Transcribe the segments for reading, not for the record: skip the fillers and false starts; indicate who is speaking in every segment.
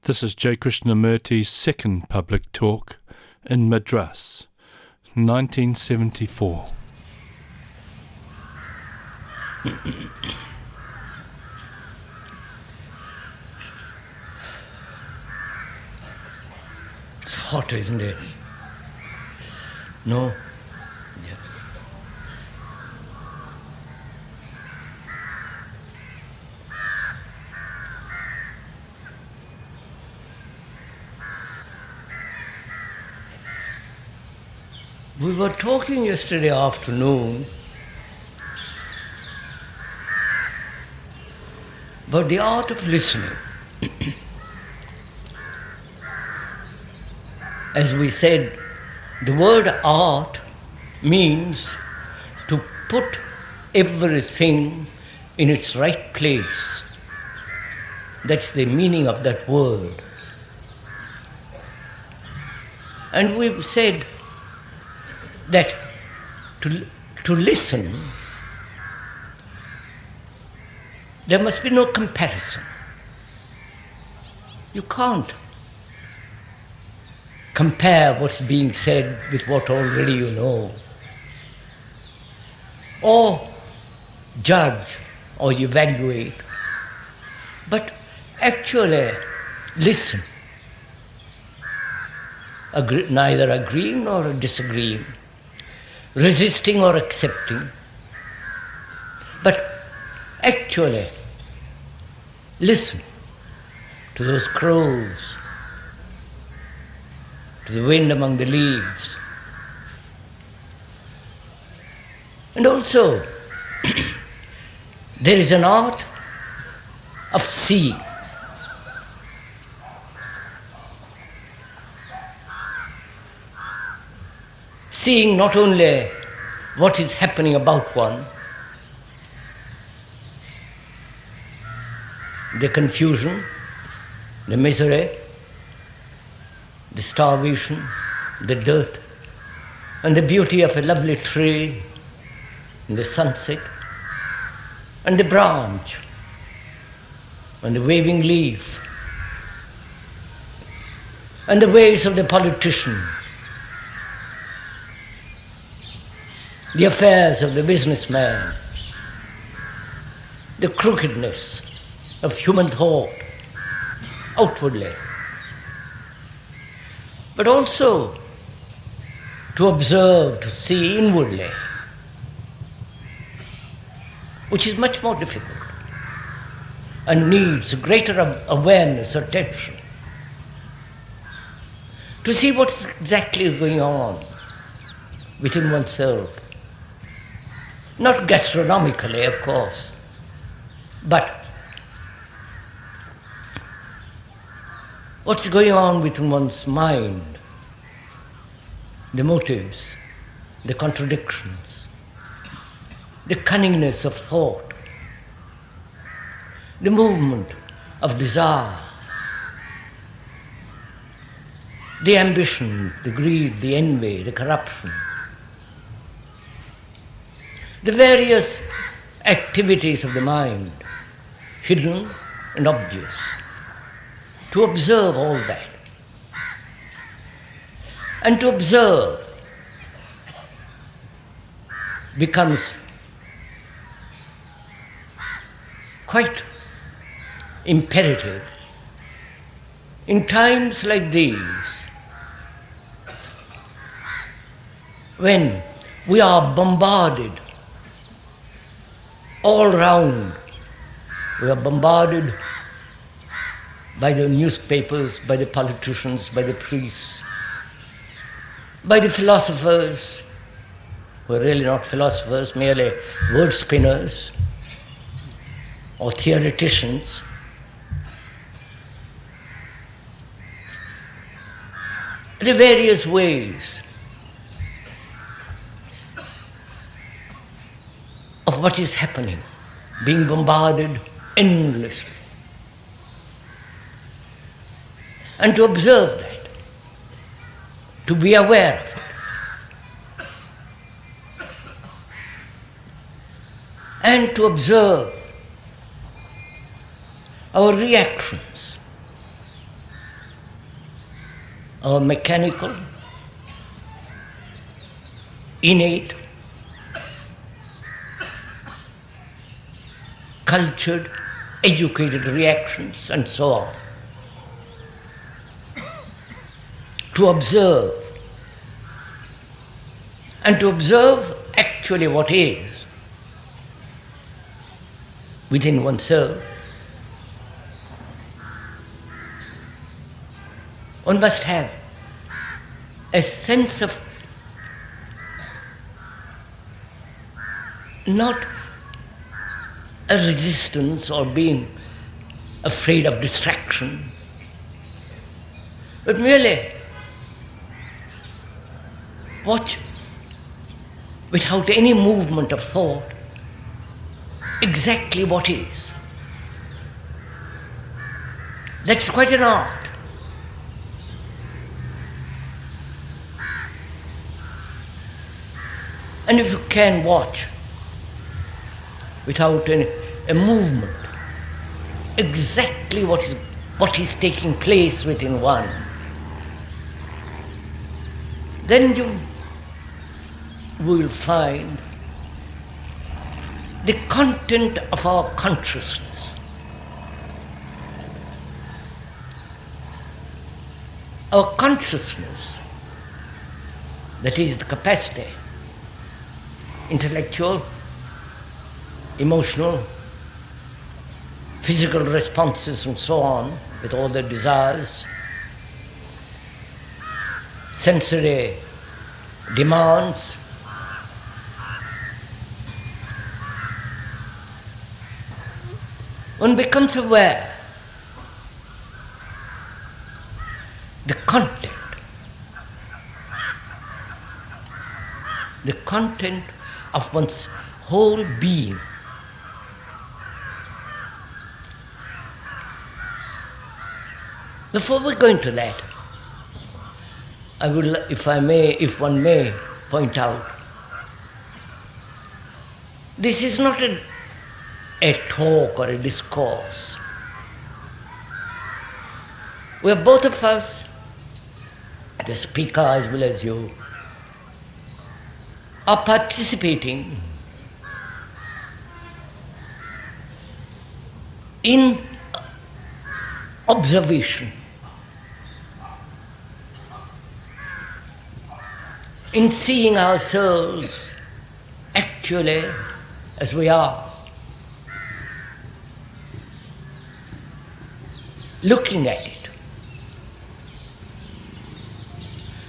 Speaker 1: This is J. Krishnamurti's second public talk in Madras, 1974.
Speaker 2: It's hot, isn't it? No? Yes. We were talking yesterday afternoon about the art of listening. As we said, the word art means to put everything in its right place. That's the meaning of that word. And we've said that to listen, there must be no comparison. You can't compare what's being said with what already you know, or judge or evaluate, but actually listen, neither agreeing nor disagreeing, resisting or accepting, but actually listen to those crows, to the wind among the leaves. And also, there is an art of seeing. Seeing not only what is happening about one, the confusion, the misery, the starvation, the dirt, and the beauty of a lovely tree, and the sunset, and the branch, and the waving leaf, and the ways of the politician, the affairs of the businessman, the crookedness of human thought outwardly, but also to observe, to see inwardly, which is much more difficult and needs greater awareness, attention, to see what's exactly going on within oneself. Not gastronomically, of course, but what's going on within one's mind, the motives, the contradictions, the cunningness of thought, the movement of desire, the ambition, the greed, the envy, the corruption, the various activities of the mind, hidden and obvious. To observe all that. And to observe becomes quite imperative in times like these, when we are bombarded all round. We are bombarded by the newspapers, by the politicians, by the priests, by the philosophers, who are really not philosophers, merely word spinners or theoreticians. The various ways of what is happening, being bombarded endlessly. And to observe that, to be aware of it, and to observe our reactions our mechanical, innate, cultured, educated reactions, and so on. To observe, and to observe actually what is within oneself, one must have a sense of not a resistance or being afraid of distraction, but merely watch without any movement of thought exactly what is. That's quite an art. And if you can watch without a movement exactly what is taking place within one, then you will find the content of our consciousness. Our consciousness, that is the capacity, intellectual, emotional, physical responses and so on, with all their desires, sensory demands, one becomes aware the content of one's whole being. Before we go into that, I will, if one may, point out, this is not a talk or a discourse. We are both of us, the speaker as well as you, are participating in observation, in seeing ourselves actually as we are, looking at it,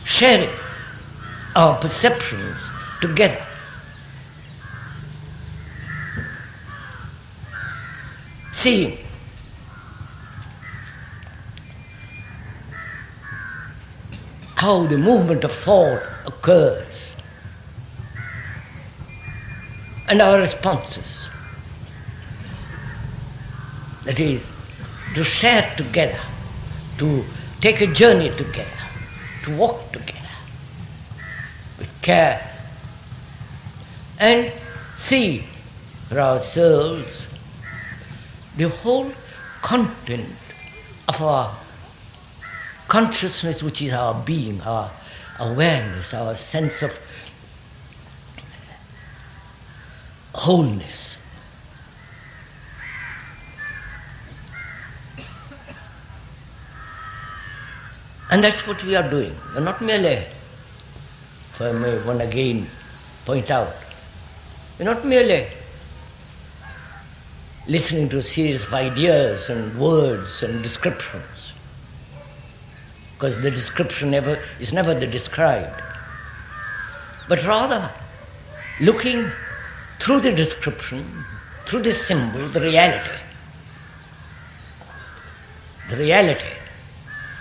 Speaker 2: sharing our perceptions together. Seeing how the movement of thought occurs and our responses. That is, to share together, to take a journey together, to walk together with care and see for ourselves the whole content of our consciousness, which is our being, our awareness, our sense of wholeness. And that's what we are doing. We're not merely, if I may one again point out, we're not merely listening to a series of ideas and words and descriptions, because the description is never the described, but rather looking through the description, through the symbol, the reality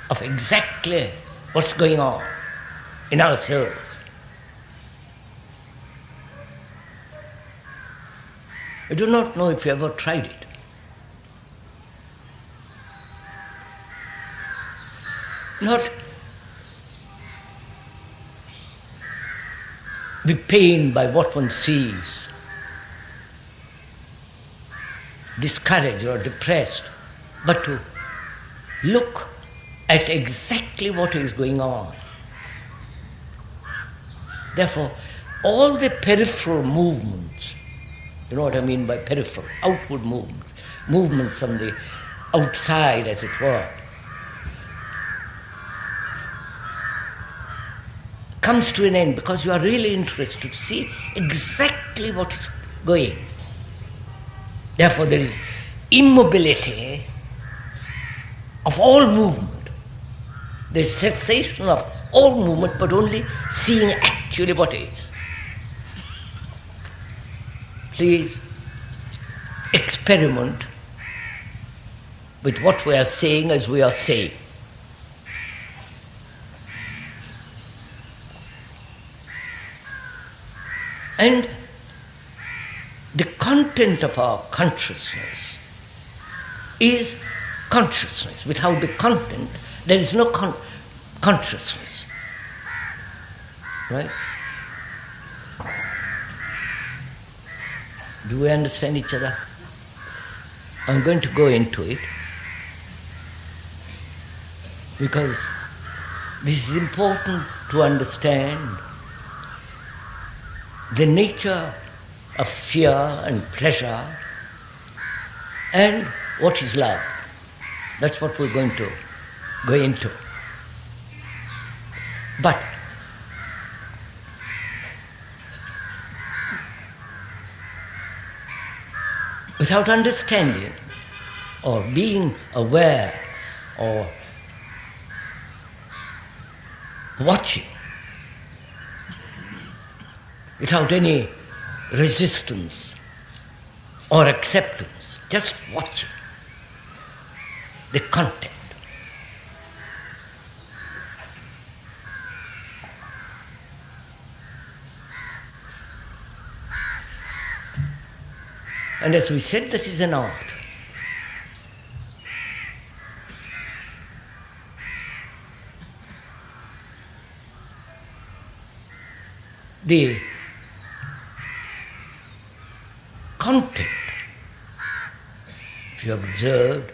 Speaker 2: of exactly what's going on in ourselves. I do not know if you ever tried it. Not be pained by what one sees, discouraged or depressed, but to look at exactly what is going on. Therefore, all the peripheral movements, you know what I mean by peripheral, outward movements, movements from the outside, as it were, comes to an end because you are really interested to see exactly what is going. Therefore, there is immobility of all movement. There is cessation of all movement, but only seeing actually what is. Please experiment with what we are saying as we are saying. And the content of our consciousness is consciousness. Without the content, there is no consciousness. Right? Do we understand each other? I'm going to go into it because this is important to understand the nature of fear and pleasure and what is love. That's what we're going to go into. But without understanding or being aware or watching, without any resistance or acceptance, just watching the content, and as we said, that is an art. The content, if you have observed,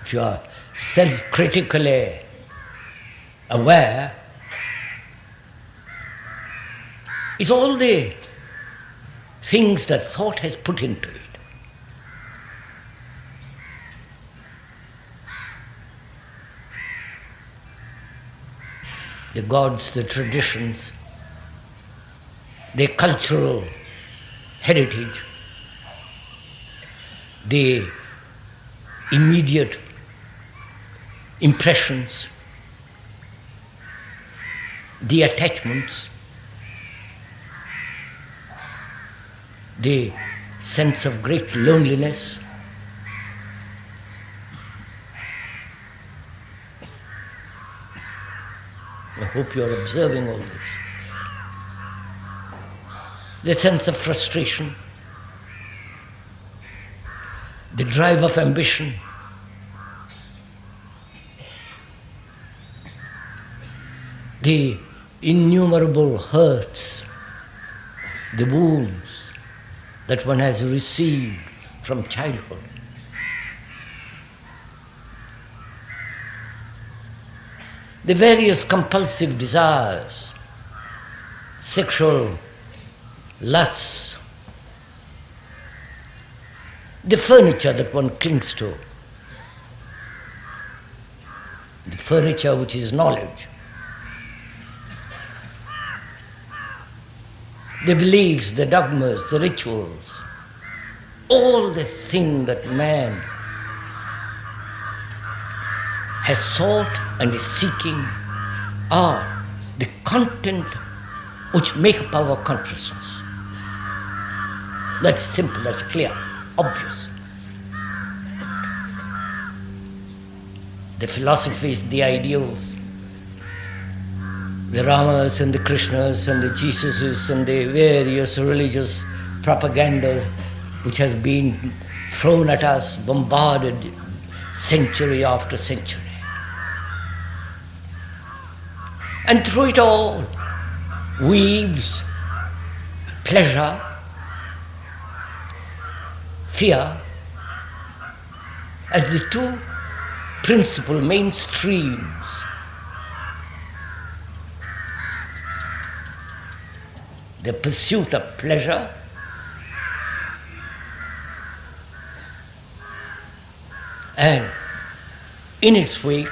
Speaker 2: if you are self-critically aware, is all the things that thought has put into it. The gods, the traditions, the cultural heritage, the immediate impressions, the attachments, the sense of great loneliness, I hope you are observing all this. The sense of frustration, the drive of ambition, the innumerable hurts, the wounds that one has received from childhood. The various compulsive desires, sexual lusts, the furniture that one clings to, the furniture which is knowledge, the beliefs, the dogmas, the rituals, all the things that man has sought and is seeking are the content which make up our consciousness. That's simple, that's clear, obvious. The philosophies, the ideals, the Ramas and the Krishnas and the Jesuses and the various religious propaganda which has been thrown at us, bombarded century after century. And through it all weaves pleasure, fear as the two principal mainstreams. The pursuit of pleasure, and in its wake,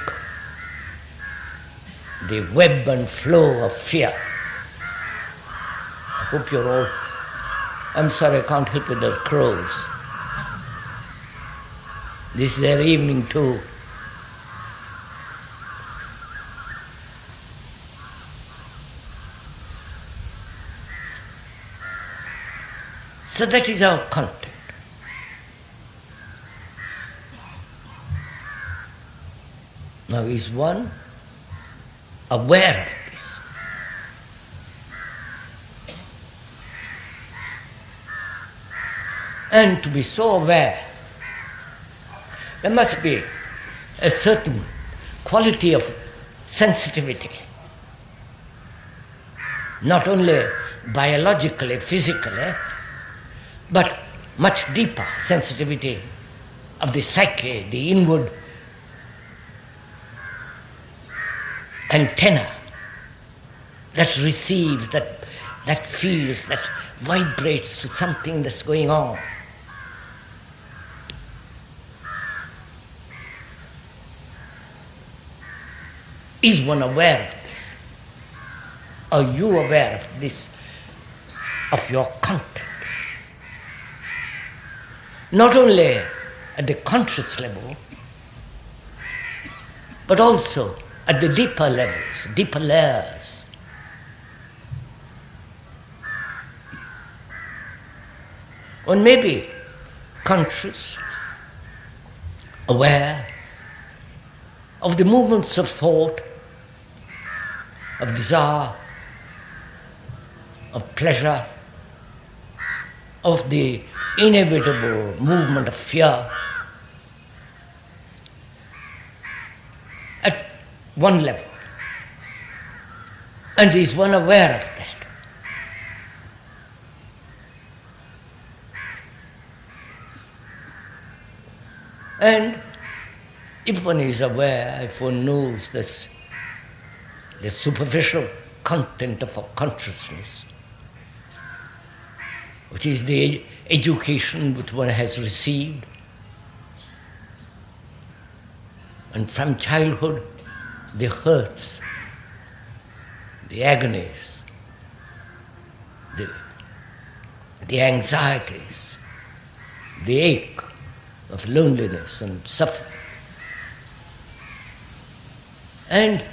Speaker 2: the web and flow of fear. I hope you're all... I'm sorry, I can't help it, there's crows. This is their evening too. So that is our content. Now, is one aware of this? And to be so aware, there must be a certain quality of sensitivity, not only biologically, physically, but much deeper sensitivity of the psyche, the inward antenna that receives, that feels, that vibrates to something that's going on. Is one aware of this? Are you aware of this, of your content? Not only at the conscious level, but also at the deeper levels, deeper layers. One may be conscious, aware of the movements of thought, of desire, of pleasure, of the inevitable movement of fear. At one level. And is one aware of that? And if one is aware, if one knows this, the superficial content of our consciousness, which is the education which one has received, and from childhood, the hurts, the agonies, the anxieties, the ache of loneliness and suffering. And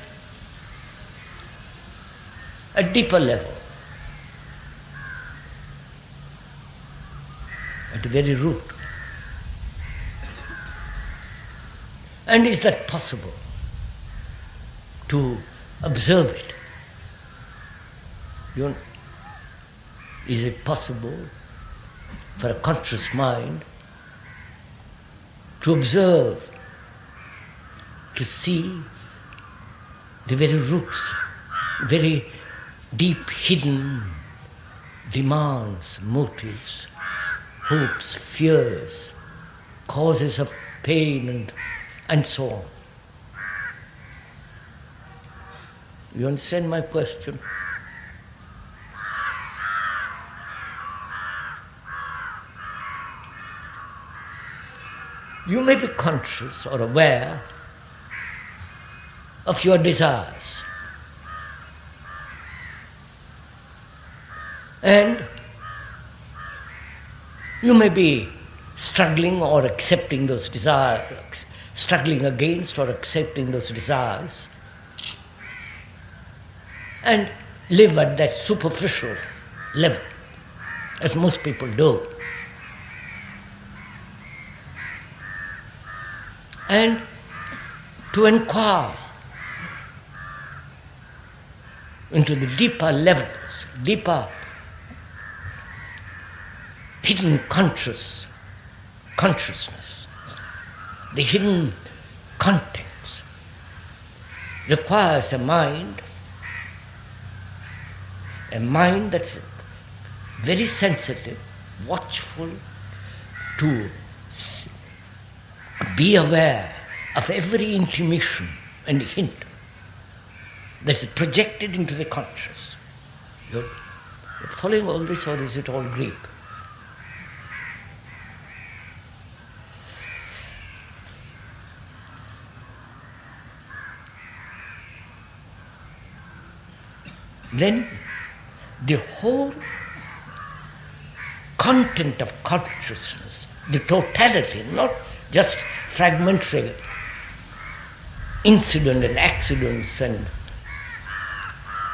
Speaker 2: a deeper level, at the very root. And is that possible to observe it? Is it possible for a conscious mind to observe, to see the very roots, very deep hidden demands, motives, hopes, fears, causes of pain and so on? You understand my question? You may be conscious or aware of your desires. And you may be struggling or accepting those desires, struggling against or accepting those desires, and live at that superficial level, as most people do. And to inquire into the deeper levels, deeper hidden consciousness, the hidden contents, requires a mind that's very sensitive, watchful, to be aware of every intimation and hint that is projected into the conscious. You're following all this, or is it all Greek? Then the whole content of consciousness, the totality, not just fragmentary incident and accidents and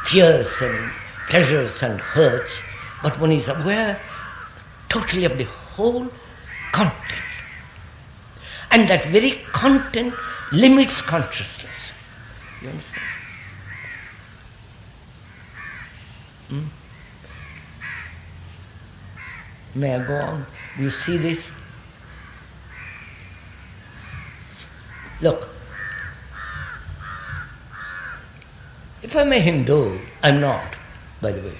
Speaker 2: fears and pleasures and hurts, but one is aware totally of the whole content. And that very content limits consciousness. You understand? May I go on? Do you see this? Look, if I'm a Hindu, I'm not, by the way.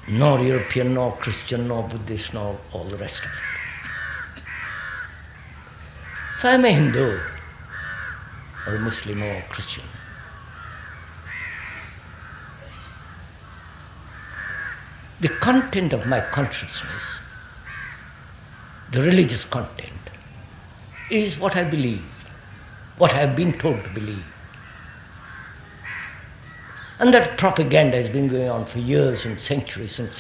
Speaker 2: Nor European, nor Christian, nor Buddhist, nor all the rest of it. If I'm a Hindu, or a Muslim, or a Christian, the content of my consciousness, the religious content, is what I believe, what I have been told to believe. And that propaganda has been going on for years and centuries, and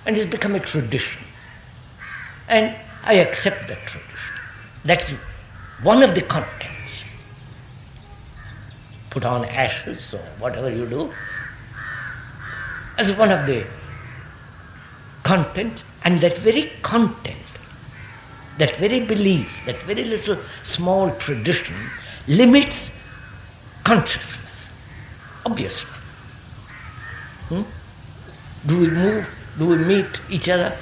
Speaker 2: has become a tradition. And I accept that tradition. That's one of the contents. Put on ashes or whatever you do, as one of the contents, and that very content, that very belief, that very little small tradition limits consciousness, obviously. Do we move? Do we meet each other?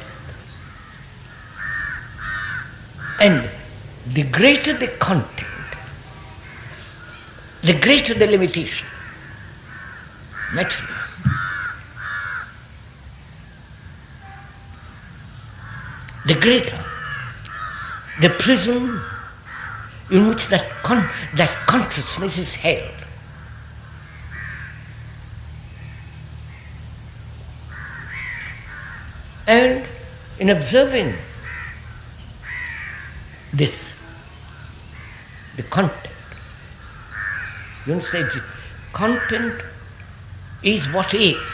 Speaker 2: And the greater the content, the greater the limitation, naturally. The greater the prison in which that consciousness is held. And in observing this, the content, you understand, content is what is.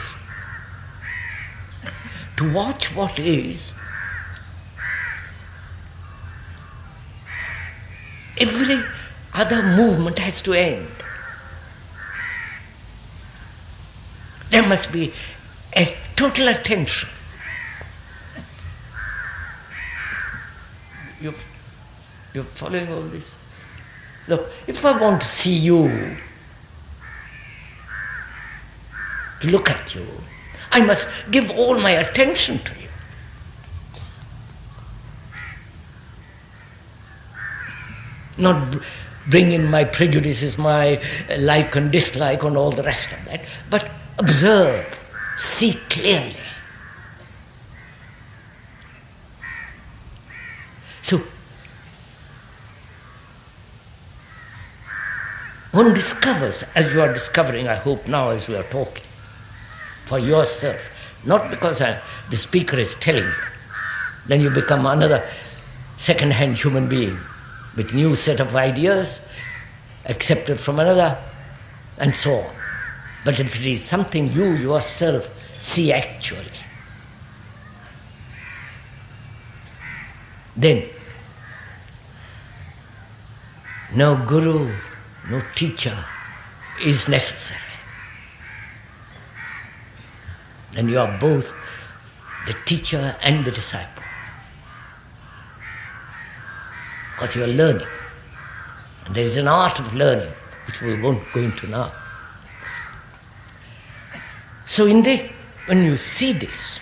Speaker 2: To watch what is, every other movement has to end. There must be a total attention. You're following all this? Look, if I want to see you, to look at you, I must give all my attention to you. Not bring in my prejudices, my like and dislike and all the rest of that, but observe, see clearly. So, one discovers, as you are discovering, I hope now as we are talking, for yourself, not because the speaker is telling you, then you become another second-hand human being with new set of ideas, accepted from another, and so on. But if it is something you yourself see actually, then no guru, no teacher is necessary. Then you are both the teacher and the disciple. Because you are learning. And there is an art of learning, which we won't go into now. So when you see this,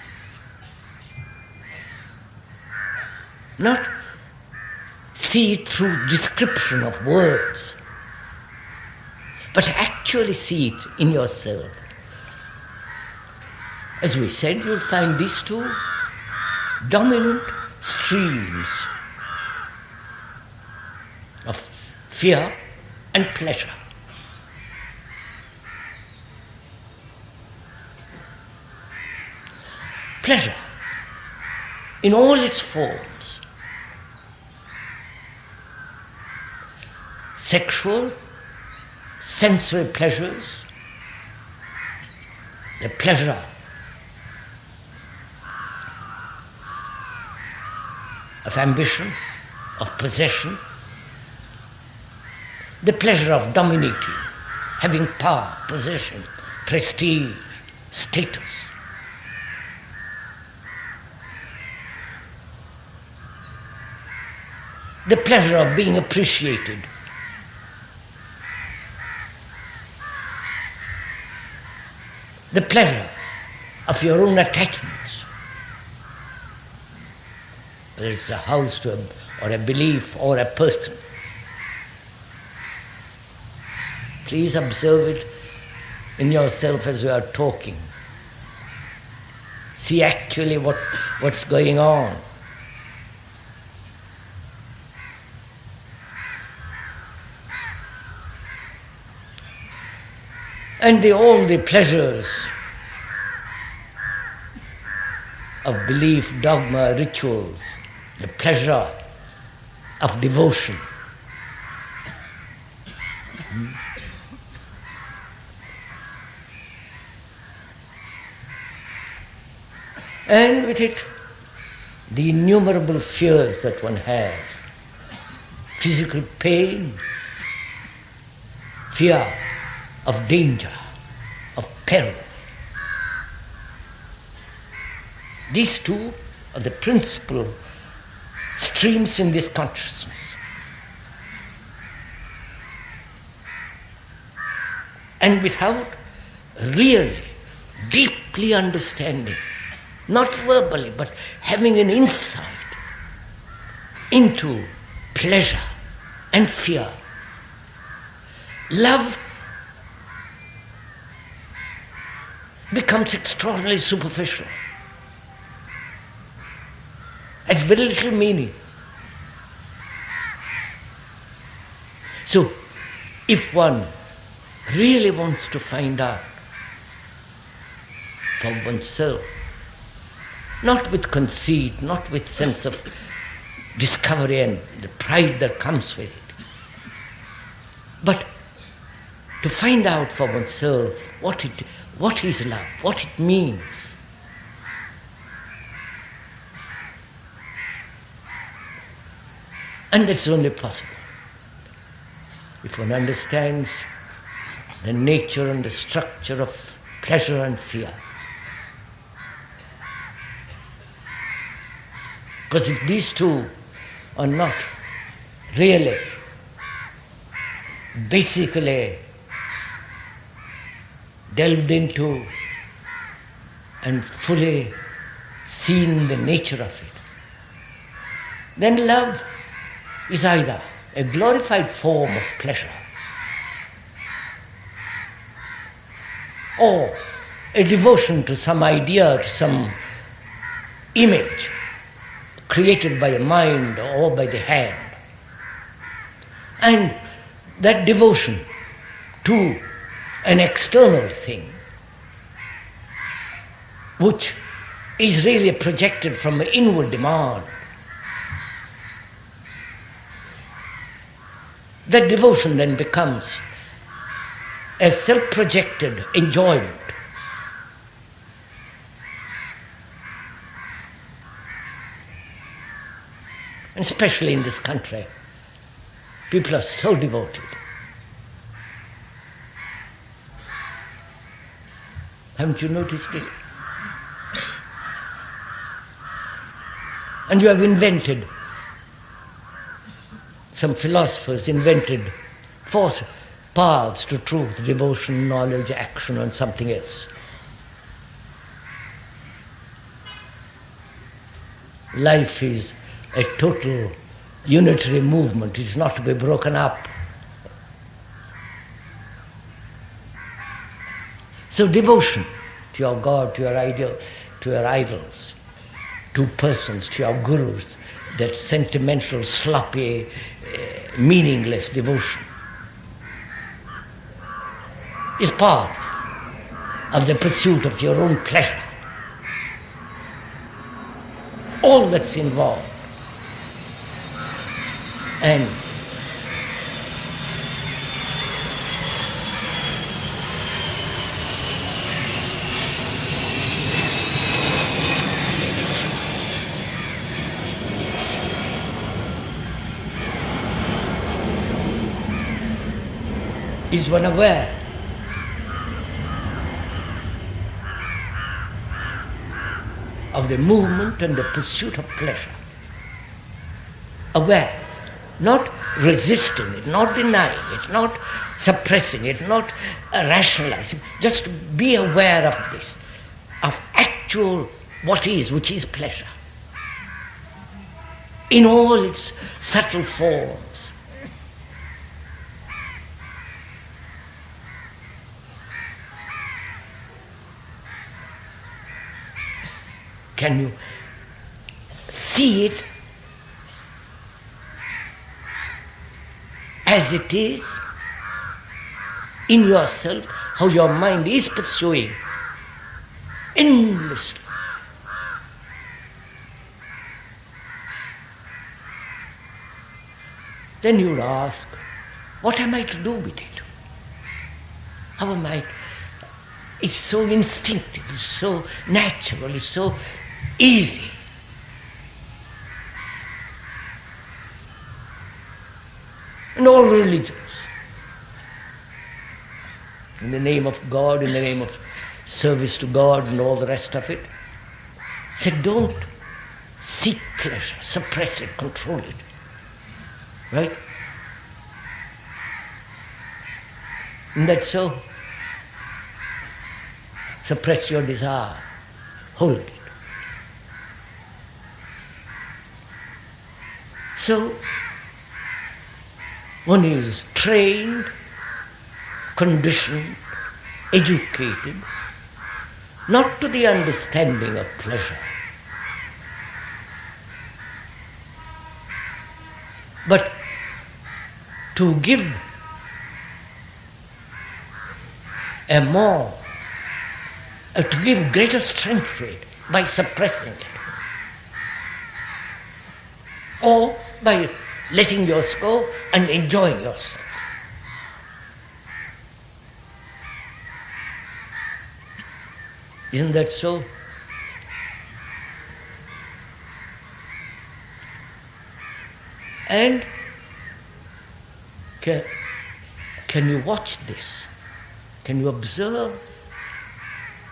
Speaker 2: not see it through description of words, but actually see it in yourself. As we said, you'll find these two dominant streams of fear and pleasure. Pleasure in all its forms. Sexual, sensory pleasures, the pleasure of ambition, of possession, the pleasure of dominating, having power, possession, prestige, status. The pleasure of being appreciated. The pleasure of your own attachments. Whether it's a house or a belief or a person. Please observe it in yourself as you are talking. See actually what's going on. And all the pleasures of belief, dogma, rituals, the pleasure of devotion. And with it, the innumerable fears that one has. Physical pain, fear of danger, of peril. These two are the principal streams in this consciousness. And without really, deeply understanding, not verbally, but having an insight into pleasure and fear, love becomes extraordinarily superficial. Has very little meaning. So, if one really wants to find out for oneself, not with conceit, not with sense of discovery and the pride that comes with it, but to find out for oneself what is love, what it means. And that's only possible if one understands the nature and the structure of pleasure and fear. Because if these two are not really, basically delved into and fully seen the nature of it, then love is either a glorified form of pleasure or a devotion to some idea, to some image created by the mind or by the hand. And that devotion to an external thing, which is really projected from an inward demand, that devotion then becomes a self-projected enjoyment. And especially in this country, people are so devoted. Haven't you noticed it? And you have invented, some philosophers invented 4 paths to truth: devotion, knowledge, action, and something else. Life is a total unitary movement. It's not to be broken up. So devotion to your God, to your ideal, to your idols, to persons, to your gurus, that sentimental, sloppy, meaningless devotion. It's part of the pursuit of your own pleasure. All that's involved. And is one aware of the movement and the pursuit of pleasure? Aware, not resisting it, not denying it, not suppressing it, not rationalizing, just be aware of this, of actual what is, which is pleasure, in all its subtle forms. Can you see it as it is in yourself, how your mind is pursuing endlessly? Then you would ask, what am I to do with it? How am I? It's so instinctive, it's so natural, it's so easy. And all religions, in the name of God, in the name of service to God and all the rest of it, said don't seek pleasure, suppress it, control it. Right? Isn't that so? Suppress your desire, hold it. So, one is trained, conditioned, educated, not to the understanding of pleasure, but to give to give greater strength to it by suppressing it, or by letting yours go and enjoying yourself. Isn't that so? And can you watch this? Can you observe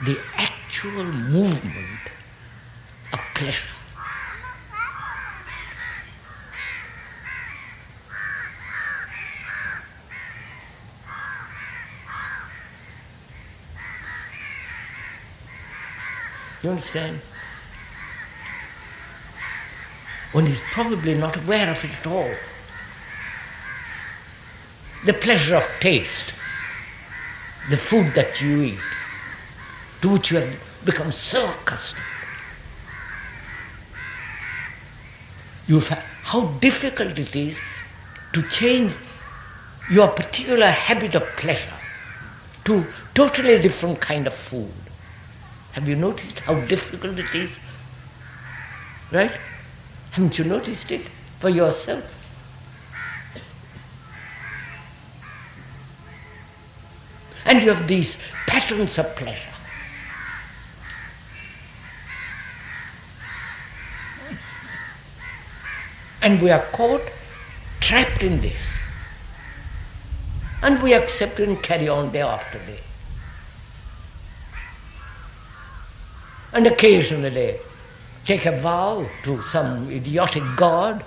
Speaker 2: the actual movement of pleasure? You understand? One is probably not aware of it at all. The pleasure of taste, the food that you eat, to which you have become so accustomed. You find how difficult it is to change your particular habit of pleasure to totally different kind of food. Have you noticed how difficult it is? Right? Haven't you noticed it for yourself? And you have these patterns of pleasure. And we are caught, trapped in this. And we accept it and carry on day after day. And occasionally take a vow to some idiotic god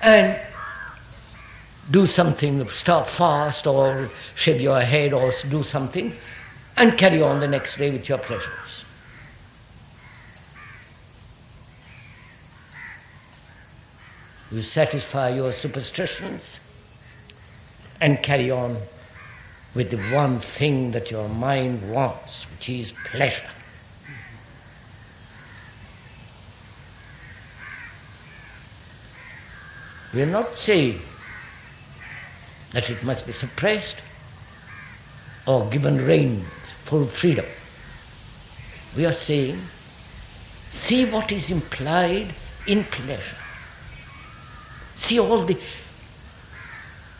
Speaker 2: and do something, start fast or shave your head or do something and carry on the next day with your pleasures. You satisfy your superstitions and carry on with the one thing that your mind wants, which is pleasure. We are not saying that it must be suppressed or given rein, full freedom. We are saying, see what is implied in pleasure. See all the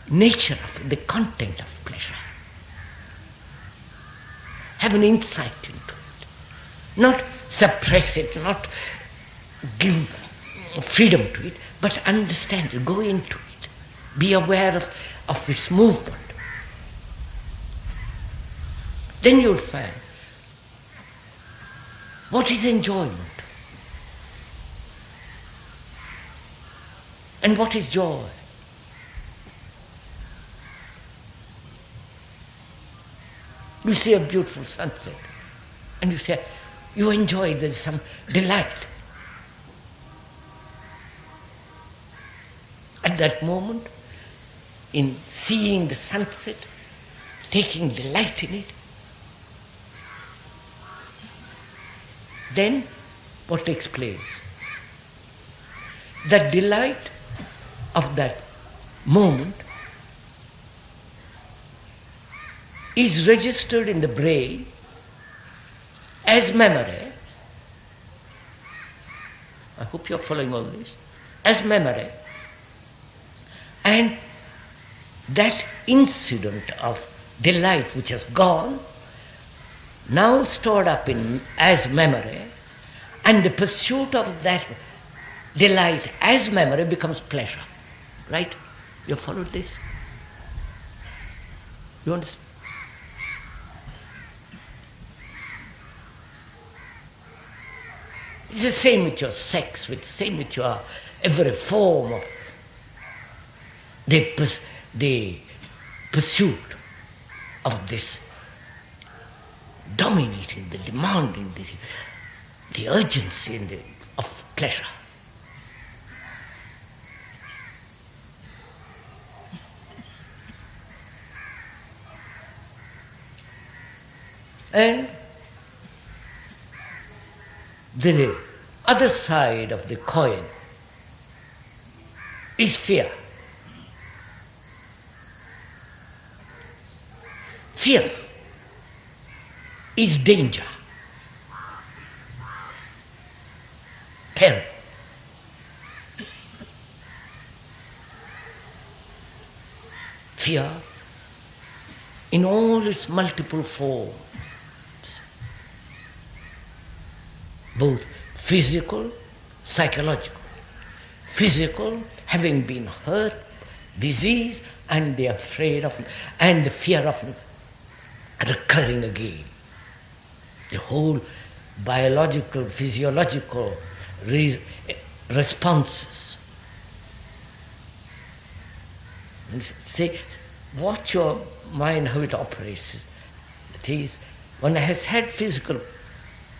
Speaker 2: nature of it, the content of pleasure. Have an insight into it. Not suppress it, not give freedom to it, but understand it, go into it. Be aware of its movement. Then you'll find what is enjoyment and what is joy. You see a beautiful sunset and you say, you enjoy, there's some delight. At that moment, in seeing the sunset, taking delight in it, then what takes place? The delight of that moment is registered in the brain as memory. I hope you're following all this. As memory. And that incident of delight which has gone, now stored up as memory, and the pursuit of that delight as memory becomes pleasure. Right? You followed this? You understand? It's the same with your sex, it's the same with your every form of the pursuit of this dominating, the demanding, the urgency of pleasure. And the other side of the coin is fear. Fear is danger, peril. Fear in all its multiple forms, both physical, psychological. Physical, having been hurt, disease, and the fear of recurring again. The whole biological, physiological responses. Say, watch your mind how it operates. That is, one has had physical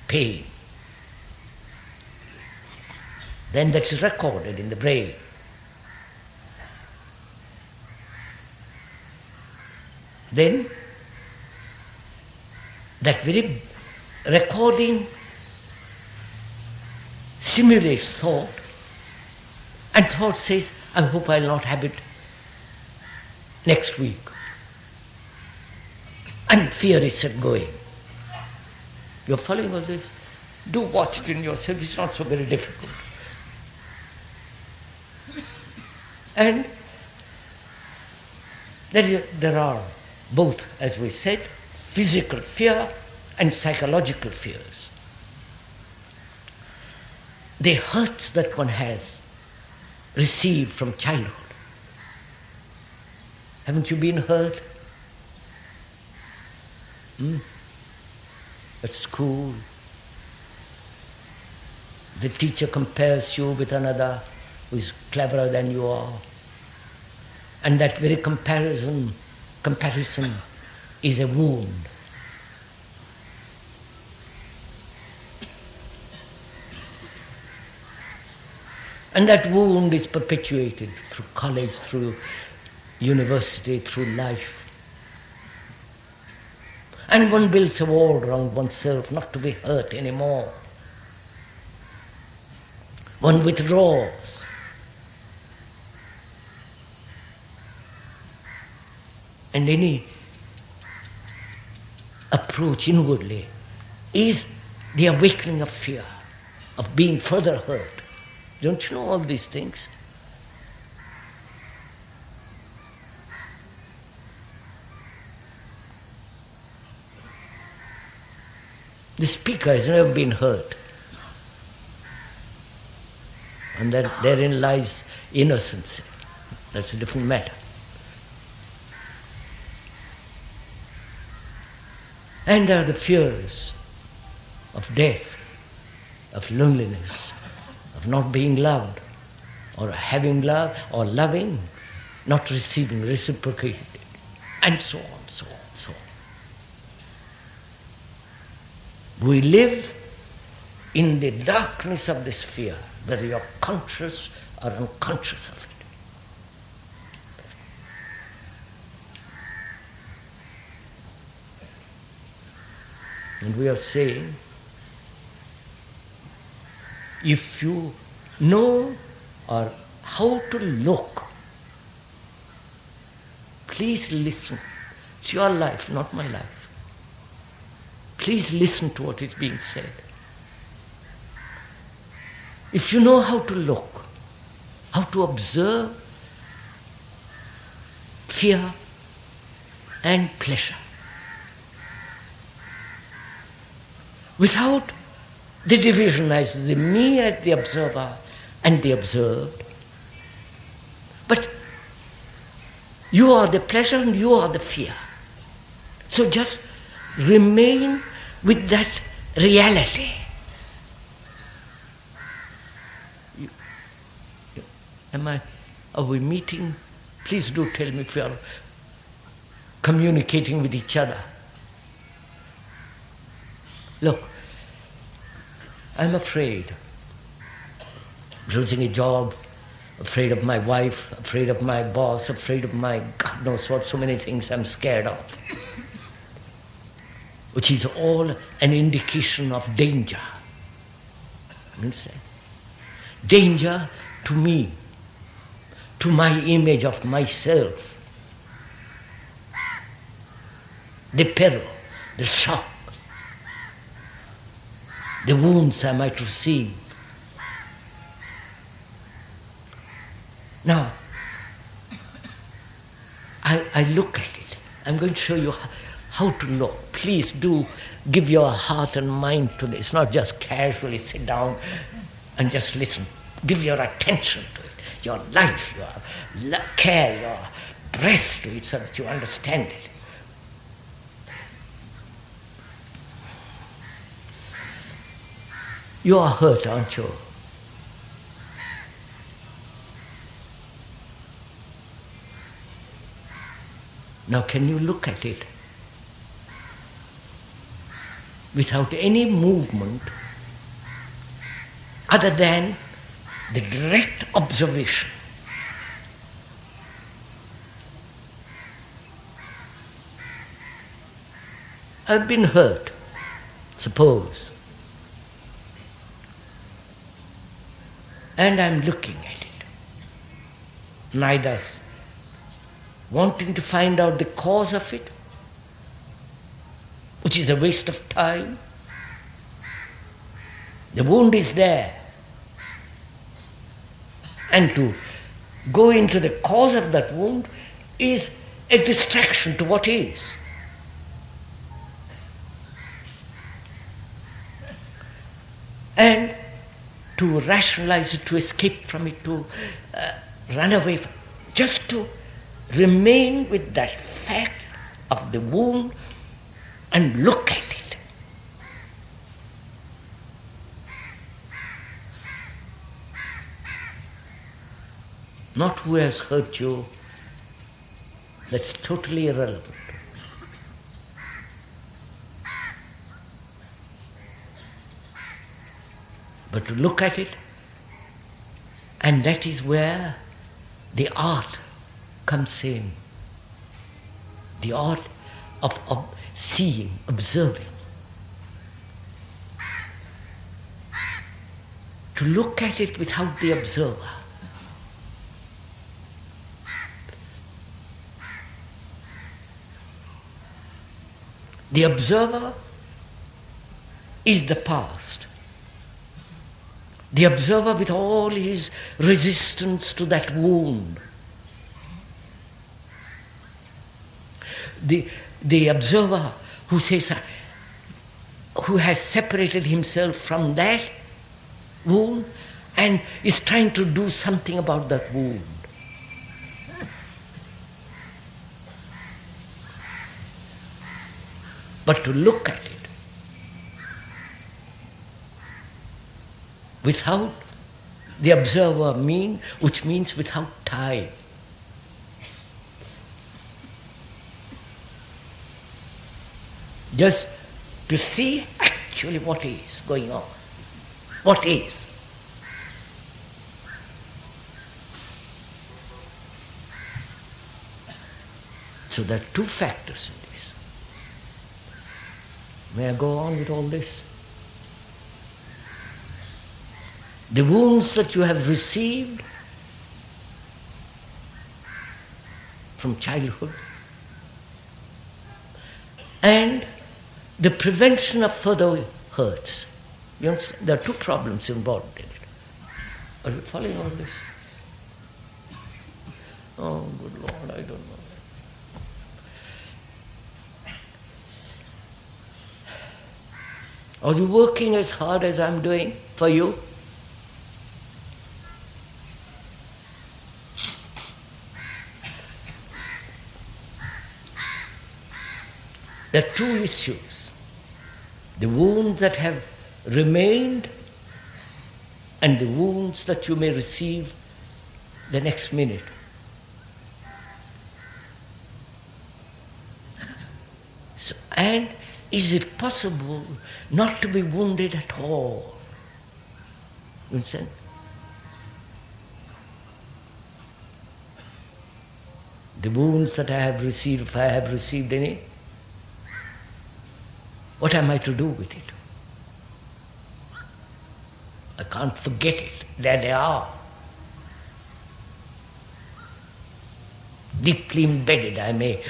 Speaker 2: pain, then that is recorded in the brain. Then that very recording simulates thought, and thought says, I hope I'll not have it next week. And fear is set going. You're following all this? Do watch it in yourself, it's not so very difficult. And there are both, as we said, physical fear and psychological fears. The hurts that one has received from childhood. Haven't you been hurt? At school, the teacher compares you with another who is cleverer than you are. And that very comparison is a wound. And that wound is perpetuated through college, through university, through life. And one builds a wall around oneself not to be hurt anymore. One withdraws. and any approach inwardly is the awakening of fear, of being further hurt. Don't you know all these things? The speaker has never been hurt. And therein lies innocence. That's a different matter. And there are the fears of death, of loneliness, of not being loved, or having love, or loving, not receiving, reciprocated, and so on, so on, so on. We live in the darkness of this fear, whether you're conscious or unconscious of it. And we are saying, if you know or how to look, please listen. It's your life, not my life. Please listen to what is being said. If you know how to look, how to observe fear and pleasure, without the division as the me as the observer and the observed, but you are the pleasure and you are the fear. So just remain with that reality. Are we meeting? Please do tell me if you are communicating with each other. Look, I'm afraid. Losing a job, afraid of my wife, afraid of my boss, afraid of my God knows what, so many things I'm scared of. Which is all an indication of danger. Understand? Danger to me, to my image of myself. The peril, the shock, the wounds I might receive. Now, I look at it. I'm going to show you how to look. Please do give your heart and mind to this, not just casually sit down and just listen. Give your attention to it, your life, your care, your breath to it so that you understand it. You are hurt, aren't you? Now can you look at it without any movement other than the direct observation? I've been hurt, suppose, and I'm looking at it, neither wanting to find out the cause of it, which is a waste of time. The wound is there. And to go into the cause of that wound is a distraction to what is. And to rationalize it, to escape from it, to run away from it, just to remain with that fact of the wound and look at it. Not who has hurt you, that's totally irrelevant. But to look at it, and that is where the art comes in. The art of seeing, observing. To look at it without the observer. The observer is the past. The observer with all his resistance to that wound. The observer who says, who has separated himself from that wound and is trying to do something about that wound. But to look at it without the observer which means without time. Just to see actually what is going on. What is. So there are two factors in this. May I go on with all this? The wounds that you have received from childhood and the prevention of further hurts. You understand? There are two problems involved in it. Are you following all this? Oh, good Lord, I don't know. Are you working as hard as I'm doing for you? There are two issues. The wounds that have remained and the wounds that you may receive the next minute. So, and is it possible not to be wounded at all? You understand? The wounds that I have received, if I have received any, what am I to do with it? I can't forget it. There they are. Deeply embedded. I may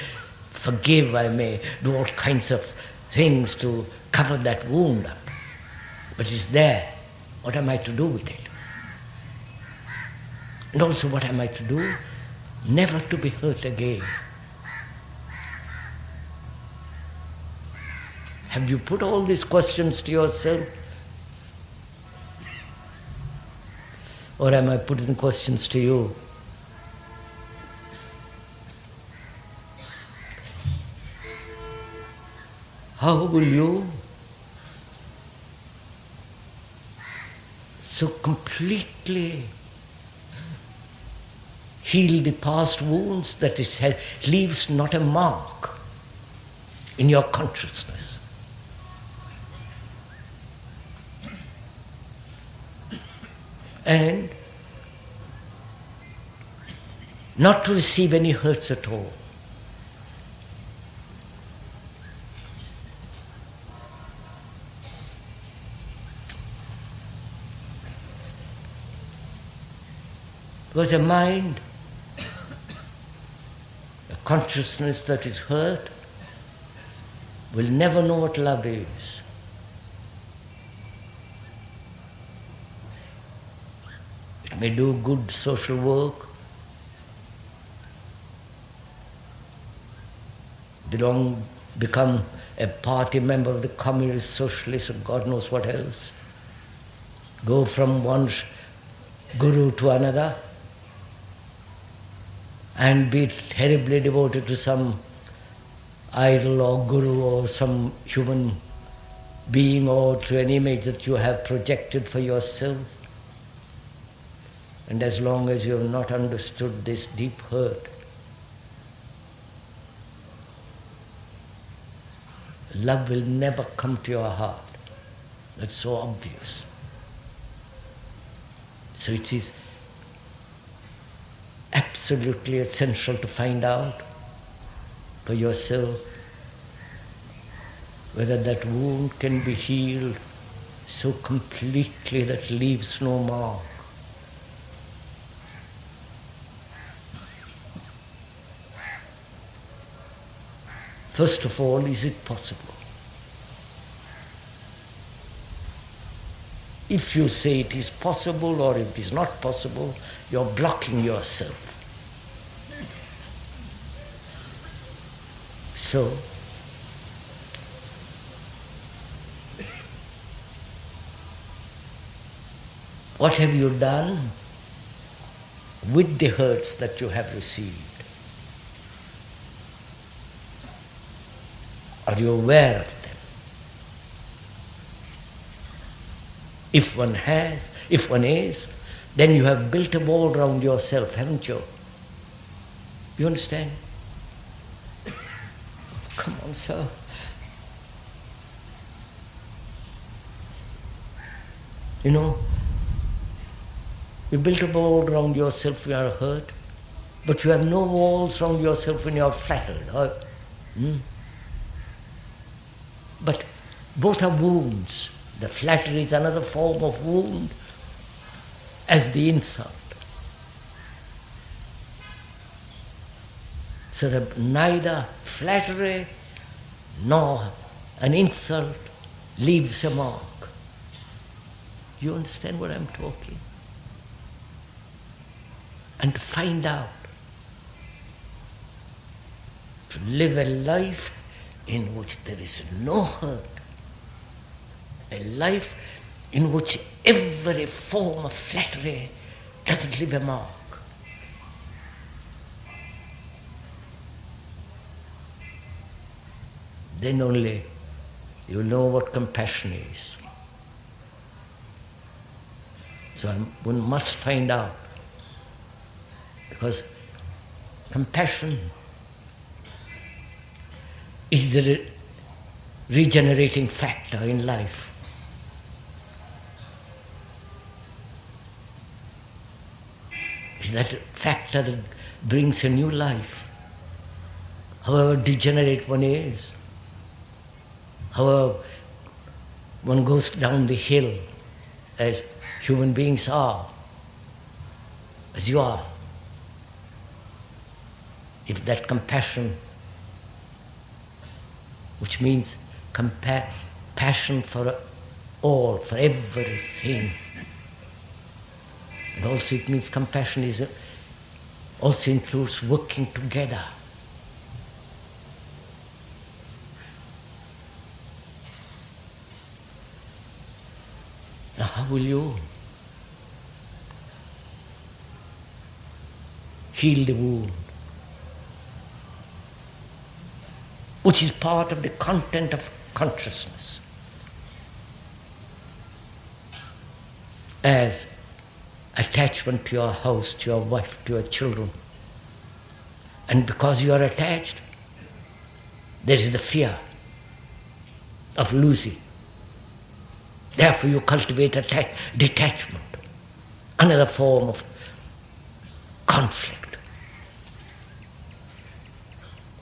Speaker 2: forgive, I may do all kinds of things to cover that wound up. But it's there. What am I to do with it? And also what am I to do? Never to be hurt again. Have you put all these questions to yourself? Or am I putting questions to you? How will you so completely heal the past wounds that it leaves not a mark in your consciousness? And not to receive any hurts at all. Because a mind, a consciousness that is hurt, will never know what love is. It may do good social work, become a party member of the communist, socialist, or God knows what else, go from one guru to another, and be terribly devoted to some idol or guru or some human being or to an image that you have projected for yourself. And as long as you have not understood this deep hurt, love will never come to your heart. That's so obvious. So it is absolutely essential to find out for yourself whether that wound can be healed so completely that leaves no mark. First of all, is it possible? If you say it is possible or it is not possible, you're blocking yourself. So, what have you done with the hurts that you have received? Are you aware of them? If one is, then you have built a wall around yourself, haven't you? You understand? Come on, sir. You know, you built a wall around yourself when you are hurt, but you have no walls around yourself when you are flattered. But both are wounds. The flattery is another form of wound as the insult. So that neither flattery nor an insult leaves a mark. You understand what I'm talking? And to find out, to live a life in which there is no hurt, a life in which every form of flattery doesn't leave a mark. Then only you know what compassion is. So one must find out, because compassion is the regenerating factor in life. It's that factor that brings a new life, however degenerate one is, however one goes down the hill, as human beings are, as you are. If that compassion, which means passion for all, for everything, and also it means compassion also includes working together. Now how will you heal the wound, which is part of the content of consciousness? As attachment to your house, to your wife, to your children. And because you are attached, there is the fear of losing. Therefore you cultivate detachment, another form of conflict.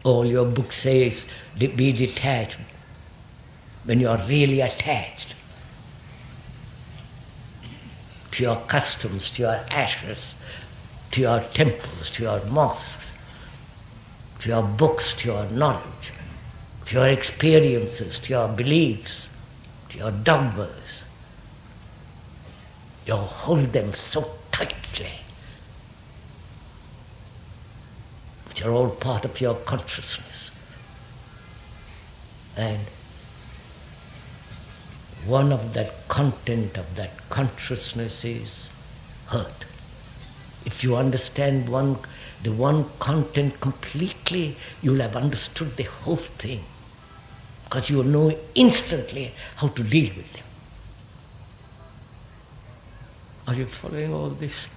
Speaker 2: All your book says, be detached, when you are really attached to your customs, to your ashes, to your temples, to your mosques, to your books, to your knowledge, to your experiences, to your beliefs, to your dogmas. You hold them so tightly, which are all part of your consciousness. And one of that content of that consciousness is hurt. If you understand the one content completely, you'll have understood the whole thing, because you will know instantly how to deal with them. Are you following all this?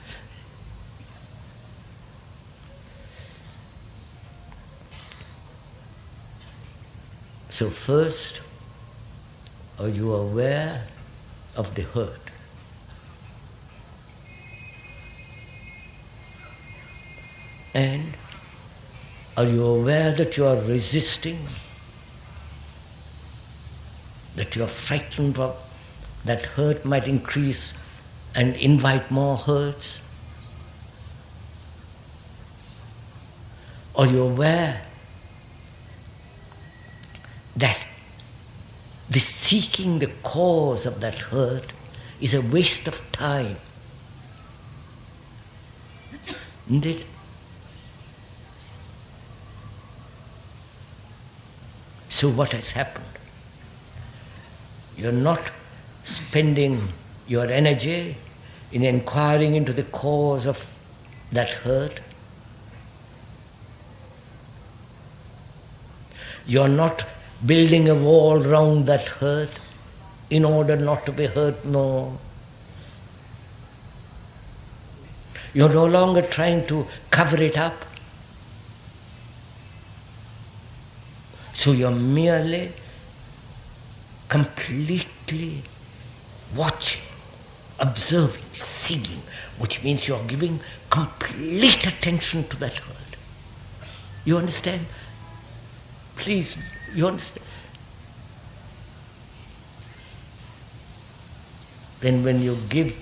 Speaker 2: So first, are you aware of the hurt? And are you aware that you are resisting? That you are frightened of that hurt might increase and invite more hurts? Are you aware that the seeking the cause of that hurt is a waste of time. Isn't it? So what has happened? You're not spending your energy in inquiring into the cause of that hurt. You're not building a wall round that hurt in order not to be hurt more. You're no longer trying to cover it up. So you're merely completely watching, observing, seeing, which means you're giving complete attention to that hurt. You understand? Please, you understand? Then when you give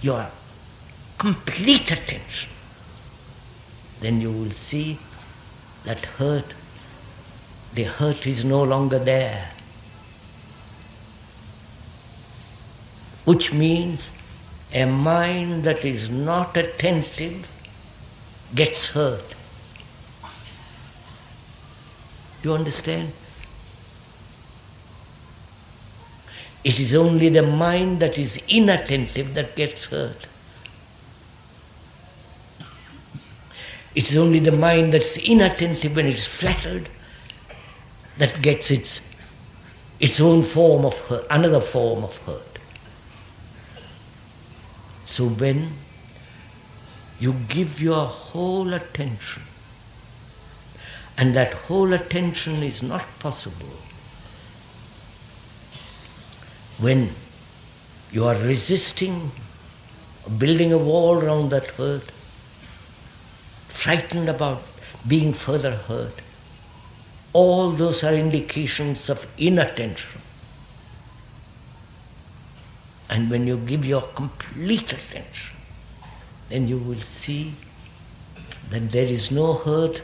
Speaker 2: your complete attention, then you will see that the hurt is no longer there. Which means a mind that is not attentive gets hurt. Do you understand? It is only the mind that is inattentive that gets hurt. It's only the mind that's inattentive when it's flattered that gets its own form of hurt, another form of hurt. So when you give your whole attention, and that whole attention is not possible when you are resisting, building a wall around that hurt, frightened about being further hurt, all those are indications of inattention. And when you give your complete attention, then you will see that there is no hurt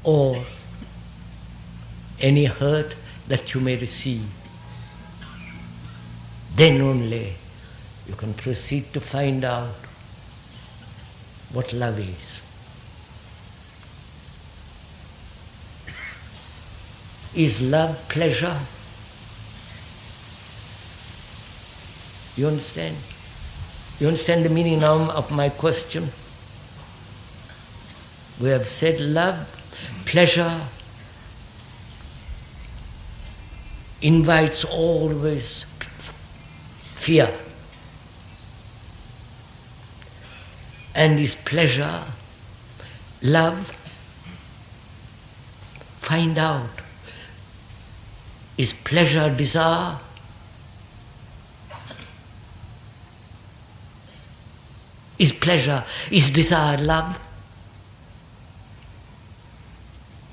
Speaker 2: or any hurt that you may receive. Then only you can proceed to find out what love is. Is love pleasure? You understand? You understand the meaning now of my question? We have said love, pleasure invites always fear. And is pleasure, love, find out. Is pleasure desire? Is desire love?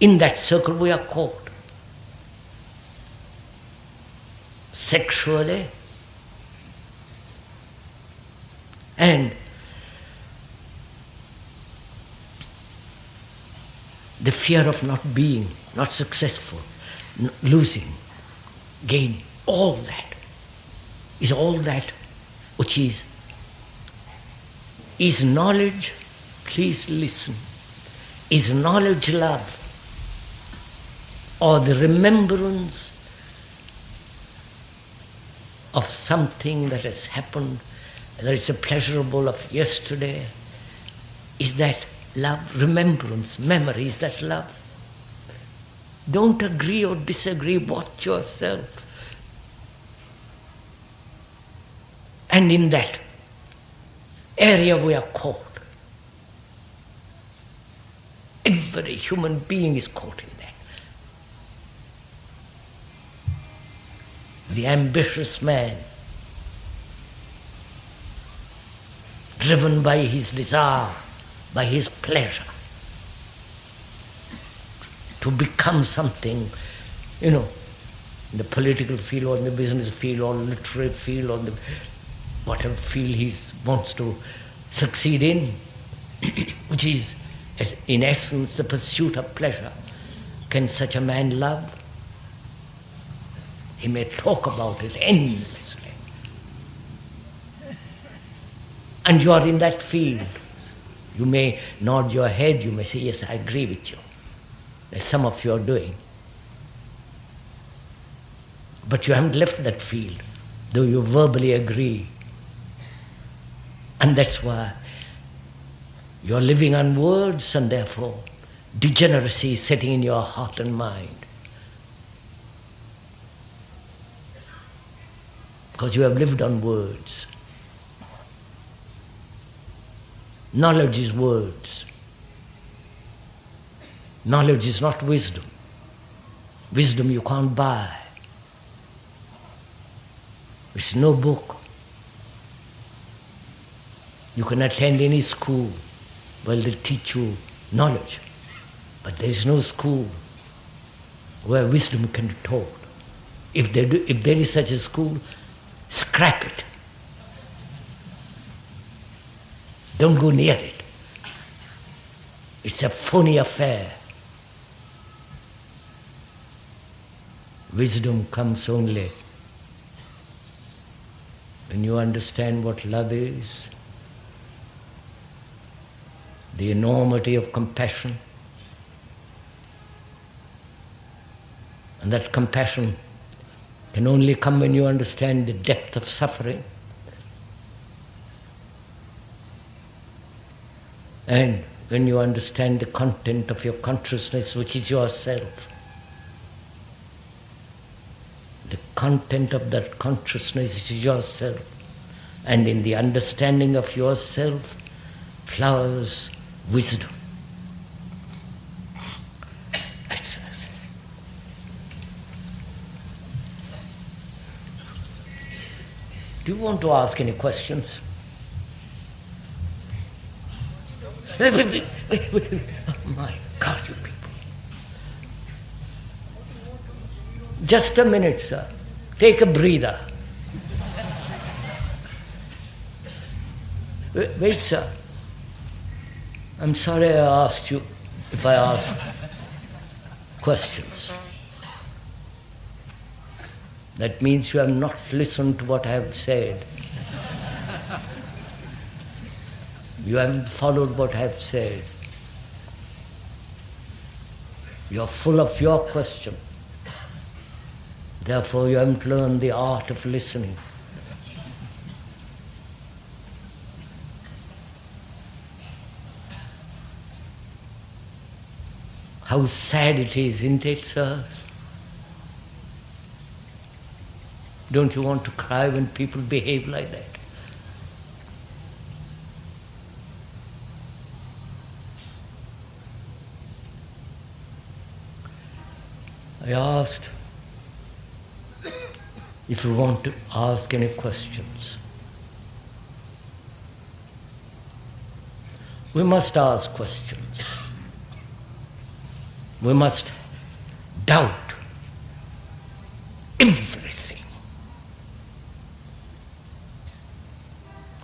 Speaker 2: In that circle we are caught. Sexually. And the fear of not being, not successful, losing, gaining, all that which is knowledge, please listen, is knowledge love, or the remembrance of something that has happened, whether it's a pleasurable of yesterday, is that love? Remembrance, memory, is that love? Don't agree or disagree, watch yourself. And in that area we are caught. Every human being is caught in that. The ambitious man, driven by his desire, by his pleasure, to become something, in the political field or in the business field or literary field or the whatever field he wants to succeed in, which is in essence the pursuit of pleasure. Can such a man love? He may talk about it endlessly. And you are in that field. You may nod your head, you may say, yes, I agree with you. As some of you are doing. But you haven't left that field, though you verbally agree. And that's why you're living on words, and therefore degeneracy is setting in your heart and mind. Because you have lived on words. Knowledge is words. Knowledge is not wisdom. Wisdom you can't buy. It's no book. You can attend any school. Well, they teach you knowledge. But there is no school where wisdom can be taught. If there is such a school, scrap it. Don't go near it. It's a phony affair. Wisdom comes only when you understand what love is, the enormity of compassion, and that compassion can only come when you understand the depth of suffering. And when you understand the content of your consciousness, which is yourself. The content of that consciousness is yourself. And in the understanding of yourself flowers wisdom. Do you want to ask any questions? Wait. Oh my God, you people. Just a minute, sir. Take a breather. Wait, sir. I'm sorry I asked you if I asked questions. That means you have not listened to what I have said. You haven't followed what I have said. You are full of your question. Therefore you haven't learned the art of listening. How sad it is, isn't it, sirs? Don't you want to cry when people behave like that? I asked if you want to ask any questions. We must ask questions. We must doubt everything.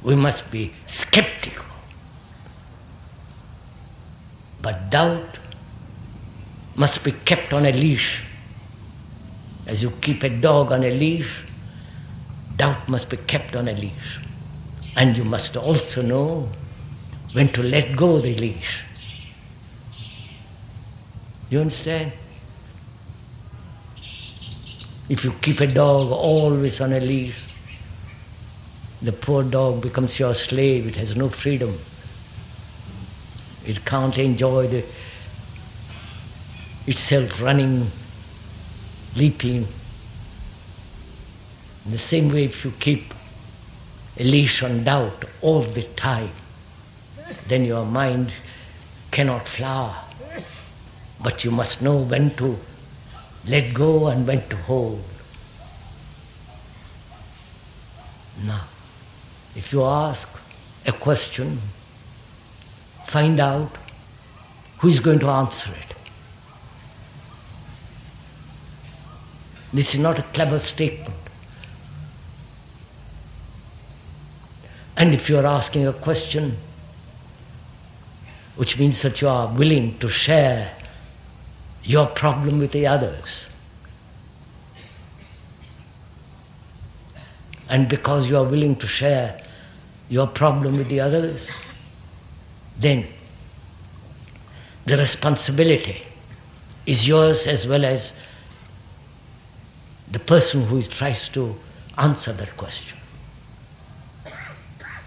Speaker 2: We must be skeptical. But doubt must be kept on a leash. As you keep a dog on a leash, doubt must be kept on a leash. And you must also know when to let go the leash. You understand? If you keep a dog always on a leash, the poor dog becomes your slave. It has no freedom. It can't enjoy itself running, leaping. In the same way, if you keep a leash on doubt all the time, then your mind cannot flower. But you must know when to let go and when to hold. Now, if you ask a question, find out who is going to answer it. This is not a clever statement. And if you are asking a question, which means that you are willing to share your problem with the others. And because you are willing to share your problem with the others, then the responsibility is yours as well as the person who tries to answer that question.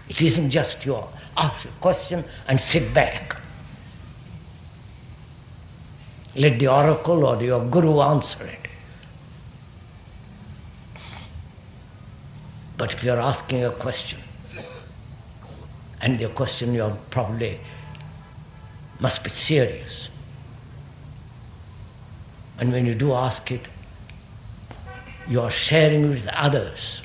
Speaker 2: It isn't just you ask a question and sit back. Let the oracle or your guru answer it. But if you are asking a question, and your question you probably must be serious, and when you do ask it, you are sharing with others.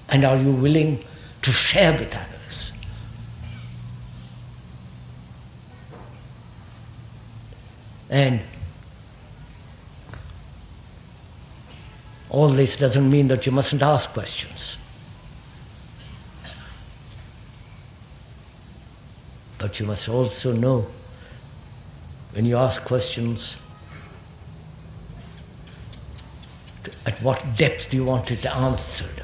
Speaker 2: And are you willing to share with others? And all this doesn't mean that you mustn't ask questions. But you must also know, when you ask questions, at what depth do you want it answered?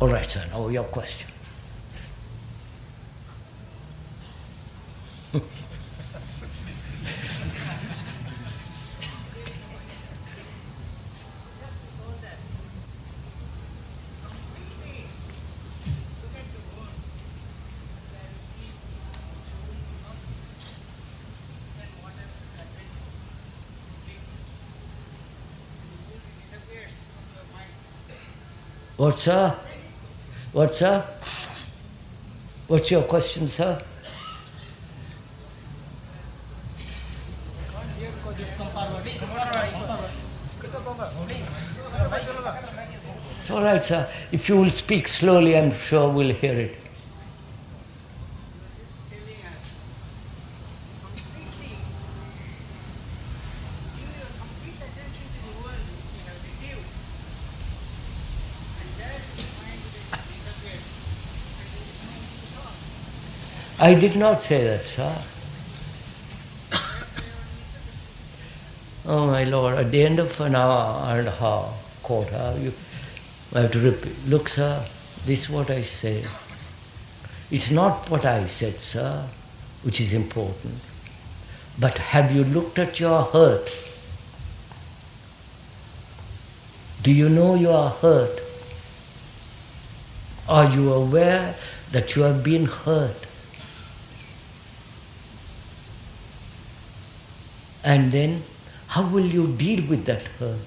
Speaker 2: All right, sir, now your question. What, sir? What, sir? What's your question, sir? It's all right, sir. If you will speak slowly, I'm sure we'll hear it. I did not say that, sir. Oh, my Lord, at the end of an hour and a half, quarter, you have to repeat. Look, sir, this is what I say. It's not what I said, sir, which is important. But have you looked at your hurt? Do you know you are hurt? Are you aware that you have been hurt? And then, how will you deal with that hurt?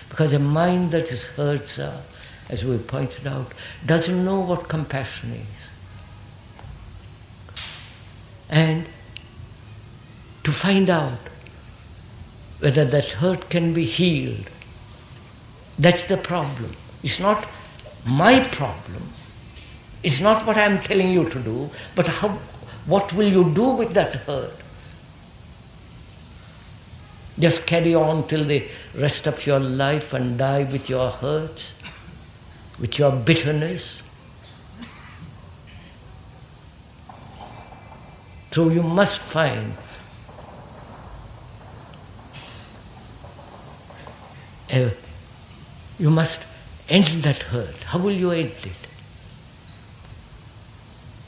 Speaker 2: Because a mind that is hurt, sir, as we pointed out, doesn't know what compassion is. And to find out whether that hurt can be healed, that's the problem. It's not my problem. It's not what I'm telling you to do, but what will you do with that hurt? Just carry on till the rest of your life and die with your hurts, with your bitterness. So you must find you must end that hurt. How will you end it?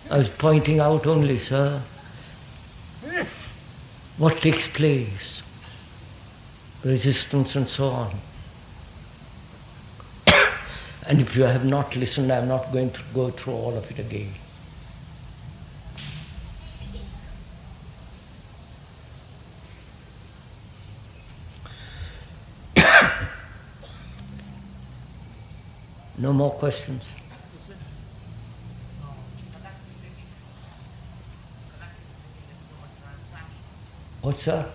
Speaker 2: I was pointing out only, sir, what takes place. Resistance and so on. And if you have not listened, I'm not going to go through all of it again. No more questions? What's that?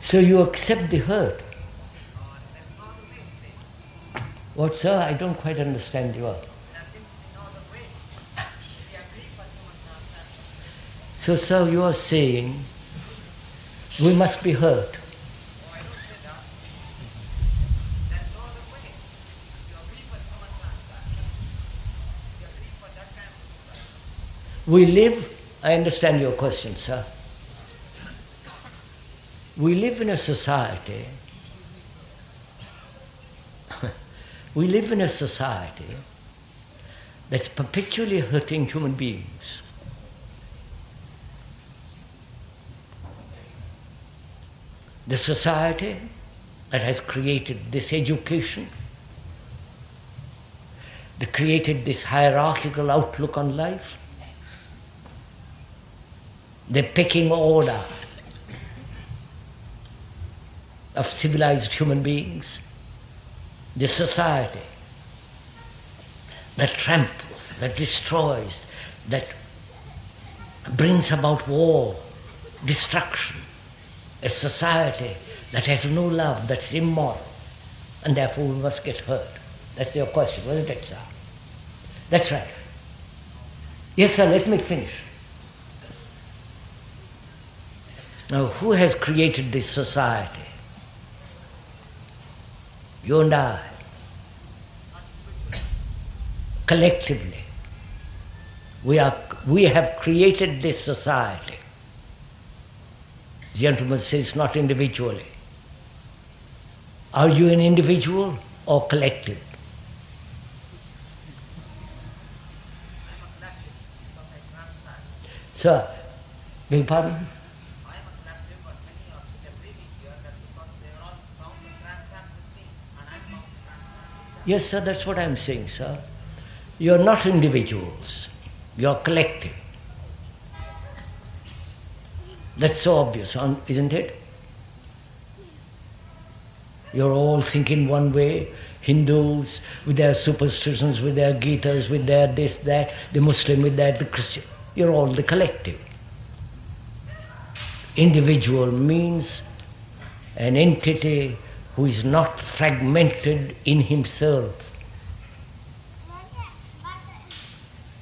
Speaker 2: So you accept the hurt. What, sir? I don't quite understand you. So, sir, you are saying we must be hurt. We live, I understand your question, sir. We live in a society, that's perpetually hurting human beings. The society that has created this education, that created this hierarchical outlook on life, the pecking order of civilized human beings, the society that tramples, that destroys, that brings about war, destruction, a society that has no love, that's immoral, and therefore we must get hurt. That's your question, wasn't it, sir? That's right. Yes, sir, let me finish. Now, who has created this society? You and I. Collectively. We have created this society. The gentleman says not individually. Are you an individual or collective? Sir, beg your pardon? Yes, sir, that's what I'm saying, sir. You're not individuals. You're collective. That's so obvious, isn't it? You're all thinking one way. Hindus with their superstitions, with their Gitas, with their this, that, the Muslim with that, the Christian. You're all the collective. Individual means an entity who is not fragmented in himself,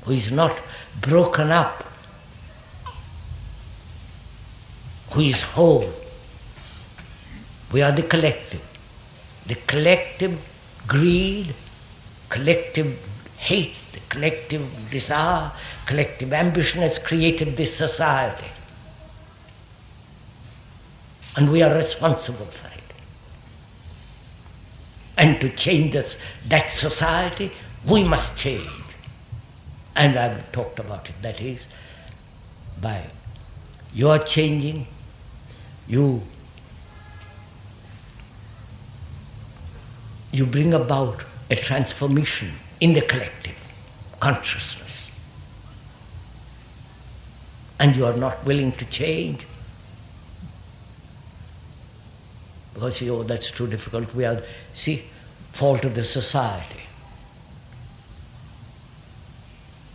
Speaker 2: who is not broken up, who is whole. We are the collective. The collective greed, collective hate, the collective desire, collective ambition has created this society. And we are responsible for it. And to change that society, we must change. And I've talked about it. That is, by your changing, you bring about a transformation in the collective consciousness. And you are not willing to change. Because, that's too difficult. We are, fault of the society.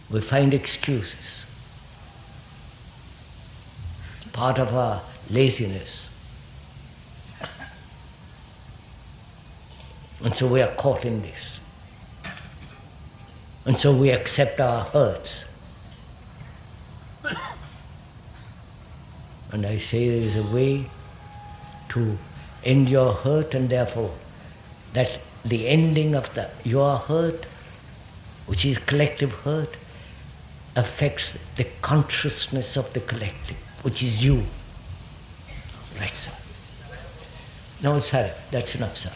Speaker 2: We find excuses. Part of our laziness. And so we are caught in this. And so we accept our hurts. And I say there is a way to end your hurt, and therefore that the ending of your hurt, which is collective hurt, affects the consciousness of the collective, which is you. Right, sir? No, sir, that's enough, sir.